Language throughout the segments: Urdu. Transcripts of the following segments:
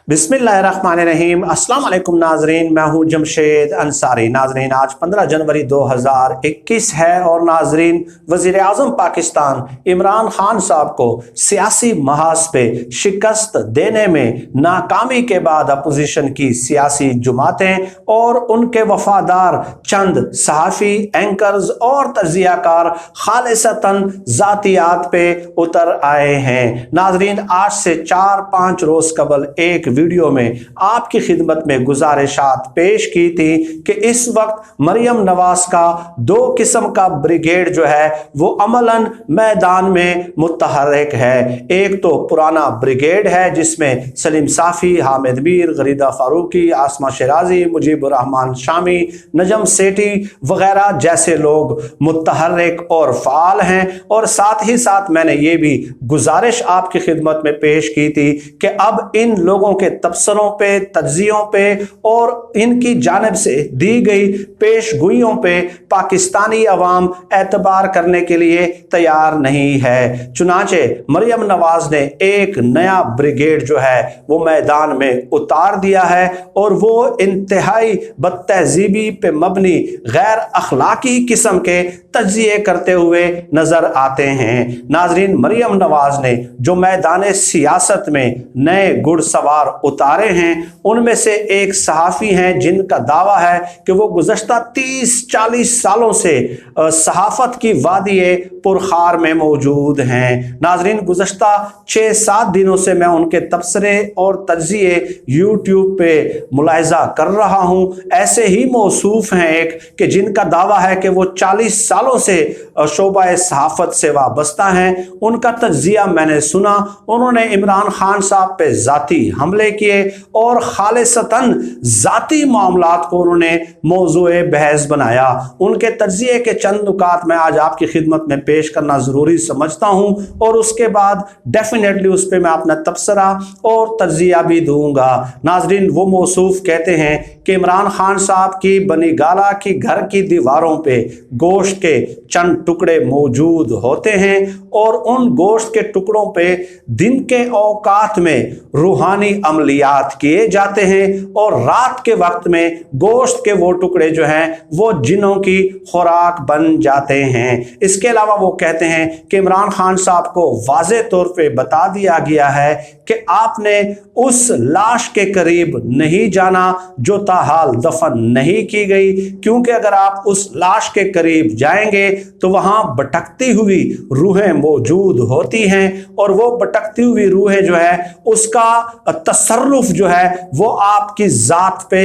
بسم اللہ الرحمن الرحیم۔ السلام علیکم ناظرین، میں ہوں جمشید انصاری۔ ناظرین آج 15 جنوری 2021 ہے اور ناظرین وزیر اعظم پاکستان عمران خان صاحب کو سیاسی محاذ پہ شکست دینے میں ناکامی کے بعد اپوزیشن کی سیاسی جماعتیں اور ان کے وفادار چند صحافی، اینکرز اور تجزیہ کار خالصتاً ذاتیات پہ اتر آئے ہیں۔ ناظرین آج سے 4-5 روز قبل ایک ویڈیو میں آپ کی خدمت میں گزارشات پیش کی تھی کہ اس وقت مریم نواز کا 2 قسم کا بریگیڈ جو ہے وہ عملاً میدان میں متحرک ہے۔ ایک تو پرانا بریگیڈ ہے جس میں سلیم صافی، حامد میر، غریدہ فاروقی، آسمہ شیرازی، مجیب الرحمان شامی، نجم سیٹھی وغیرہ جیسے لوگ متحرک اور فعال ہیں، اور ساتھ ہی ساتھ میں نے یہ بھی گزارش آپ کی خدمت میں پیش کی تھی کہ اب ان لوگوں کے تبصروں پہ، تجزیوں پہ اور ان کی جانب سے دی گئی پیش گوئیوں پہ پاکستانی عوام اعتبار کرنے کے لیے تیار نہیں ہے۔ چنانچہ مریم نواز نے ایک نیا بریگیڈ جو ہے وہ میدان میں اتار دیا ہے اور وہ انتہائی بد تہذیبی پہ مبنی غیر اخلاقی قسم کے تجزیے کرتے ہوئے نظر آتے ہیں۔ ناظرین مریم نواز نے جو میدان سیاست میں نئے گھڑ سوار اتارے ہیں ان میں سے ایک صحافی ہیں جن کا دعویٰ ہے کہ وہ گزشتہ 30-40 سالوں سے صحافت کی وادی پرخار میں موجود ہیں۔ ناظرین گزشتہ 6-7 دنوں سے میں ان کے تبصرے اور تجزیے یوٹیوب پہ ملاحظہ کر رہا ہوں۔ ایسے ہی موصوف ہیں ایک کہ جن کا دعویٰ ہے کہ وہ 40 سالوں سے شعبہ صحافت سے وابستہ ہیں۔ ان کا تجزیہ میں نے سنا، انہوں نے عمران خان صاحب پہ ذاتی حملے کیے اور خالصتاً ذاتی معاملات کو انہوں نے موضوع بحث بنایا۔ ان کے تجزیے کے چند نکات میں آج آپ کی خدمت میں پیش کرنا ضروری سمجھتا ہوں اور اس کے بعد ڈیفینیٹلی اس پہ میں اپنا تبصرہ اور تجزیہ بھی دوں گا۔ ناظرین وہ موصوف کہتے ہیں کہ عمران خان صاحب کی بنی گالہ کی گھر کی دیواروں پہ گوشت کے چند ٹکڑے موجود ہوتے ہیں اور ان گوشت کے ٹکڑوں پہ دن کے اوقات میں روحانی عملیات کیے جاتے ہیں اور رات کے وقت میں گوشت کے وہ ٹکڑے جو ہیں وہ جنوں کی خوراک بن جاتے ہیں۔ اس کے علاوہ وہ کہتے ہیں کہ عمران خان صاحب کو واضح طور پہ بتا دیا گیا ہے کہ آپ نے اس لاش کے قریب نہیں جانا جو تاحال دفن نہیں کی گئی، کیونکہ اگر آپ اس لاش کے قریب جائیں گے تو وہاں بھٹکتی ہوئی روحیں موجود ہوتی ہیں اور وہ بھٹکتی ہوئی روحیں جو ہے اس کا تصرف جو ہے وہ آپ کی ذات پہ،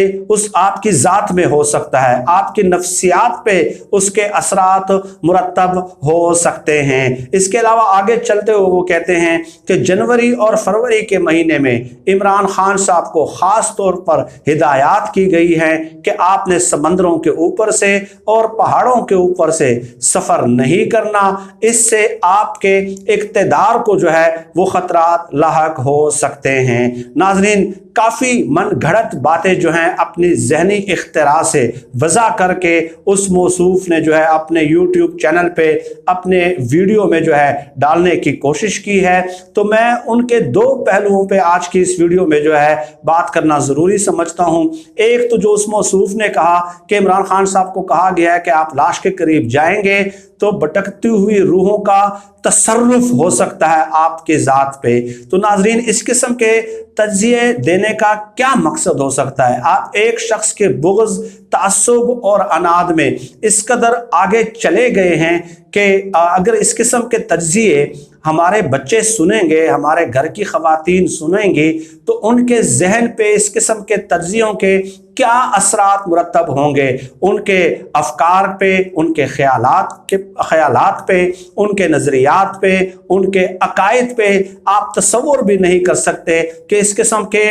آپ کی ذات میں ہو سکتا ہے، آپ کی نفسیات پہ اس کے اثرات مرتب ہو سکتے ہیں۔ اس کے علاوہ آگے چلتے ہوئے وہ کہتے ہیں کہ جنوری اور فروری کے مہینے میں عمران خان صاحب کو خاص طور پر ہدایات کی گئی ہیں کہ آپ نے سمندروں کے اوپر سے اور پہاڑوں کے اوپر سے سفر نہیں کرنا، اس سے آپ کے اقتدار کو جو ہے وہ خطرات لاحق ہو سکتے ہیں۔ ناظرین کافی من گھڑت باتیں جو ہیں اپنی ذہنی اختراع سے وضع کر کے اس موصوف نے جو ہے اپنے یوٹیوب چینل پہ اپنے ویڈیو میں جو ہے ڈالنے کی کوشش کی ہے، تو میں ان کے 2 پہلوؤں پہ آج کی اس ویڈیو میں جو ہے بات کرنا ضروری سمجھتا ہوں۔ ایک تو جو اس موصوف نے کہا کہ عمران خان صاحب کو کہا گیا ہے کہ آپ لاش کے قریب جائیں گے تو بھٹکتی ہوئی روحوں کا تصرف ہو سکتا ہے آپ کے ذات پہ۔ تو ناظرین اس قسم کے تجزیے دینے کا کیا مقصد ہو سکتا ہے؟ آپ ایک شخص کے بغض، تعصب اور عناد میں اس قدر آگے چلے گئے ہیں کہ اگر اس قسم کے تجزیے ہمارے بچے سنیں گے، ہمارے گھر کی خواتین سنیں گی تو ان کے ذہن پہ اس قسم کے تجزیوں کے کیا اثرات مرتب ہوں گے، ان کے افکار پہ، ان کے خیالات پہ، ان کے نظریات پہ، ان کے عقائد پہ آپ تصور بھی نہیں کر سکتے کہ اس قسم کے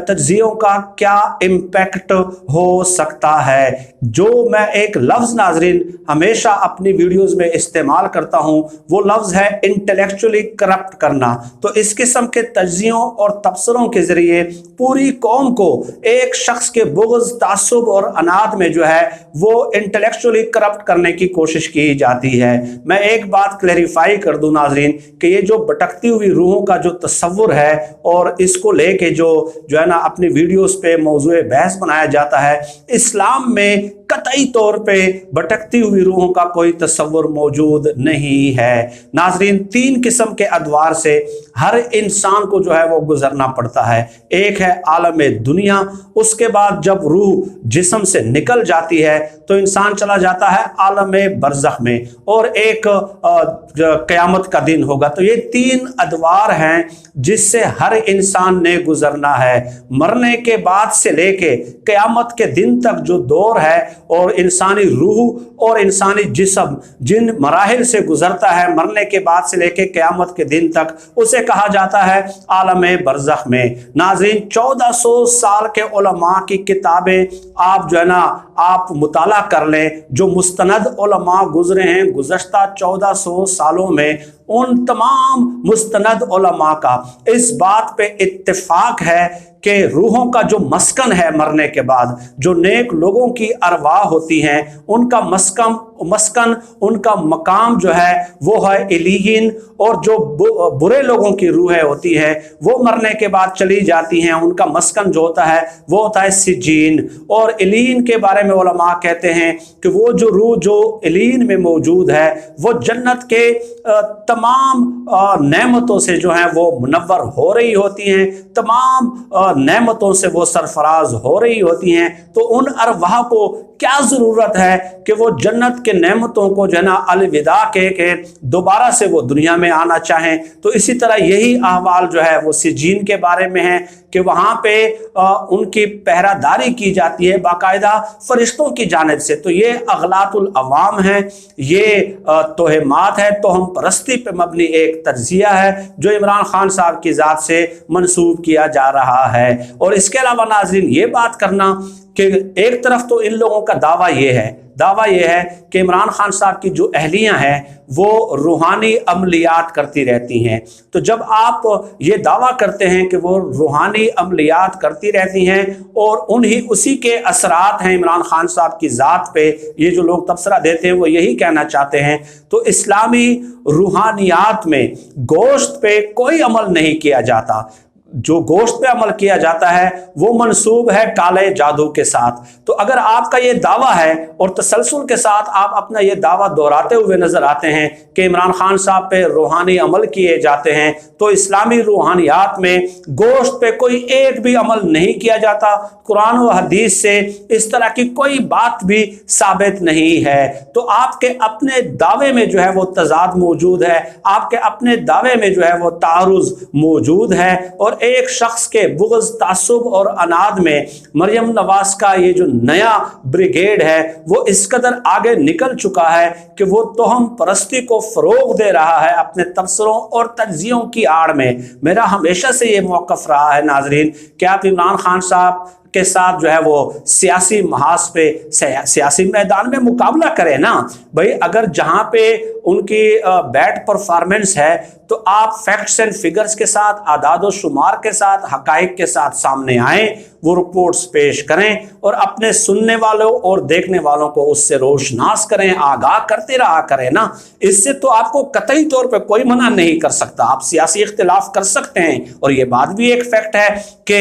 تجزیوں کا کیا امپیکٹ ہو سکتا ہے۔ جو میں ایک لفظ ناظرین ہمیشہ اپنی ویڈیوز میں استعمال کرتا ہوں وہ لفظ ہے انٹلیکچولی کرپٹ کرنا۔ تو اس قسم کے تجزیوں اور تبصروں کے ذریعے پوری قوم کو ایک شخص کے بغض بغض، تعصب اور اناد میں جو ہے وہ انٹلیکچولی کرپٹ کرنے کی کوشش کی جاتی ہے۔ میں ایک بات کلیریفائی کر دوں ناظرین کہ یہ جو بھٹکتی ہوئی روحوں کا جو تصور ہے اور اس کو لے کے جو ہے نا اپنی ویڈیوز پہ موضوع بحث بنایا جاتا ہے، اسلام میں قطعی طور پہ بھٹکتی ہوئی روحوں کا کوئی تصور موجود نہیں ہے۔ ناظرین، تین قسم کے ادوار سے ہر انسان کو جو ہے وہ گزرنا پڑتا ہے۔ ایک ہے عالم دنیا، اس کے بعد جب روح جسم سے نکل جاتی ہے تو انسان چلا جاتا ہے عالم برزخ میں، اور ایک قیامت کا دن ہوگا۔ تو یہ تین ادوار ہیں جس سے ہر انسان نے گزرنا ہے۔ مرنے کے بعد سے لے کے قیامت کے دن تک جو دور ہے اور انسانی روح اور انسانی جسم جن مراحل سے گزرتا ہے مرنے کے بعد سے لے کے قیامت کے دن تک، اسے کہا جاتا ہے عالم برزخ میں۔ ناظرین، 1400 سال کے علماء کی کتابیں آپ جو ہے نا آپ مطالعہ کر لیں، جو مستند علماء گزرے ہیں گزشتہ 1400 سالوں میں، ان تمام مستند علماء کا اس بات پہ اتفاق ہے کہ روحوں کا جو مسکن ہے مرنے کے بعد، جو نیک لوگوں کی ارواح ہوتی ہیں، ان کا مسکن ان کا مقام جو ہے وہ ہے علیین، اور جو برے لوگوں کی روحیں ہوتی ہیں وہ مرنے کے بعد چلی جاتی ہیں، ان کا مسکن جو ہوتا ہے وہ ہوتا ہے سجین۔ اور علیین کے بارے میں علماء کہتے ہیں کہ وہ جو روح جو علیین میں موجود ہے وہ جنت کے تمام نعمتوں سے جو ہیں وہ منور ہو رہی ہوتی ہیں، تمام نعمتوں سے وہ سرفراز ہو رہی ہوتی ہیں۔ تو ان ارواح کو کیا ضرورت ہے کہ وہ جنت کے نعمتوں کو جو ہے نا الوداع کہہ کے دوبارہ سے وہ دنیا میں آنا چاہیں؟ تو اسی طرح یہی احوال جو ہے وہ سجین کے بارے میں ہے کہ وہاں پہ ان کی پہرہ داری کی جاتی ہے باقاعدہ فرشتوں کی جانب سے۔ تو یہ اغلاط العوام ہے، یہ توہمات ہے، توہم پرستی پہ مبنی ایک تجزیہ ہے جو عمران خان صاحب کی ذات سے منسوب کیا جا رہا ہے۔ اور اس کے علاوہ ناظرین یہ بات کرنا کہ ایک طرف تو ان لوگوں کا دعویٰ یہ ہے کہ عمران خان صاحب کی جو اہلیاں ہیں وہ روحانی عملیات کرتی رہتی ہیں۔ تو جب آپ یہ دعویٰ کرتے ہیں کہ وہ روحانی عملیات کرتی رہتی ہیں اور اسی کے اثرات ہیں عمران خان صاحب کی ذات پہ، یہ جو لوگ تبصرہ دیتے ہیں وہ یہی کہنا چاہتے ہیں، تو اسلامی روحانیات میں گوشت پہ کوئی عمل نہیں کیا جاتا۔ جو گوشت پہ عمل کیا جاتا ہے وہ منسوب ہے کالے جادو کے ساتھ۔ تو اگر آپ کا یہ دعویٰ ہے اور تسلسل کے ساتھ آپ اپنا یہ دعویٰ دہراتے ہوئے نظر آتے ہیں کہ عمران خان صاحب پہ روحانی عمل کیے جاتے ہیں، تو اسلامی روحانیات میں گوشت پہ کوئی ایک بھی عمل نہیں کیا جاتا۔ قرآن و حدیث سے اس طرح کی کوئی بات بھی ثابت نہیں ہے۔ تو آپ کے اپنے دعوے میں جو ہے وہ تضاد موجود ہے، آپ کے اپنے دعوے میں جو ہے وہ تعارض موجود ہے، اور ایک شخص کے بغض، تعصب اور اناد میں مریم نواز کا یہ جو نیا بریگیڈ ہے وہ اس قدر آگے نکل چکا ہے کہ وہ توہم پرستی کو فروغ دے رہا ہے اپنے تبصروں اور تجزیوں کی آڑ میں۔ میرا ہمیشہ سے یہ موقف رہا ہے ناظرین کہ آپ عمران خان صاحب کے ساتھ جو ہے وہ سیاسی محاذ پہ سیاسی میدان میں مقابلہ کریں نا بھائی۔ اگر جہاں پہ ان کی بیڈ پرفارمنس ہے تو آپ فیکٹس اینڈ فگرز کے ساتھ، اعداد و شمار کے ساتھ، حقائق کے ساتھ سامنے آئیں، وہ رپورٹس پیش کریں اور اپنے سننے والوں اور دیکھنے والوں کو اس سے روشناس کریں، آگاہ کرتے رہا کریں نا۔ اس سے تو آپ کو قطعی طور پہ کوئی منع نہیں کر سکتا۔ آپ سیاسی اختلاف کر سکتے ہیں، اور یہ بات بھی ایک فیکٹ ہے کہ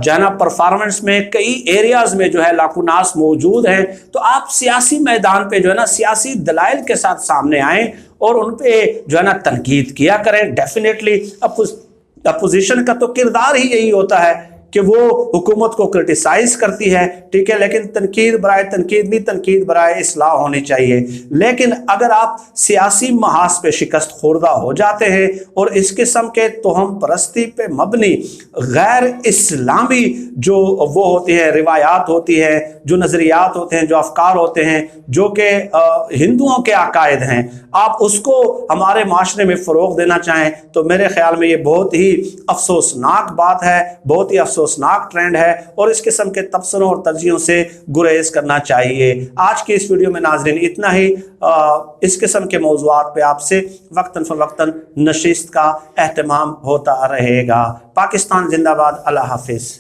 جانا پرفارمنس میں کئی ایریاز میں جو ہے لاکھوناس موجود ہیں۔ تو آپ سیاسی میدان پہ جو ہے نا سیاسی دلائل کے ساتھ سامنے آئیں اور ان پہ جو ہے نا تنقید کیا کریں۔ ڈیفینیٹلی اپوزیشن کا تو کردار ہی یہی ہوتا ہے کہ وہ حکومت کو کرٹیسائز کرتی ہے، ٹھیک ہے، لیکن تنقید برائے تنقید نہیں، تنقید برائے اصلاح ہونی چاہیے۔ لیکن اگر آپ سیاسی محاذ پہ شکست خوردہ ہو جاتے ہیں اور اس قسم کے توہم پرستی پہ مبنی غیر اسلامی جو وہ ہوتی ہے روایات ہوتی ہے، جو نظریات ہوتے ہیں، جو افکار ہوتے ہیں، جو کہ ہندوؤں کے عقائد ہیں، آپ اس کو ہمارے معاشرے میں فروغ دینا چاہیں تو میرے خیال میں یہ بہت ہی افسوسناک بات ہے، بہت ہی افسوسناک ٹرینڈ ہے، اور اس قسم کے تبصروں اور تجزیوں سے گریز کرنا چاہیے۔ آج کی اس ویڈیو میں ناظرین اتنا ہی۔ اس قسم کے موضوعات پہ آپ سے وقتاً فوقتاً نشست کا اہتمام ہوتا رہے گا۔ پاکستان زندہ باد۔ اللہ حافظ۔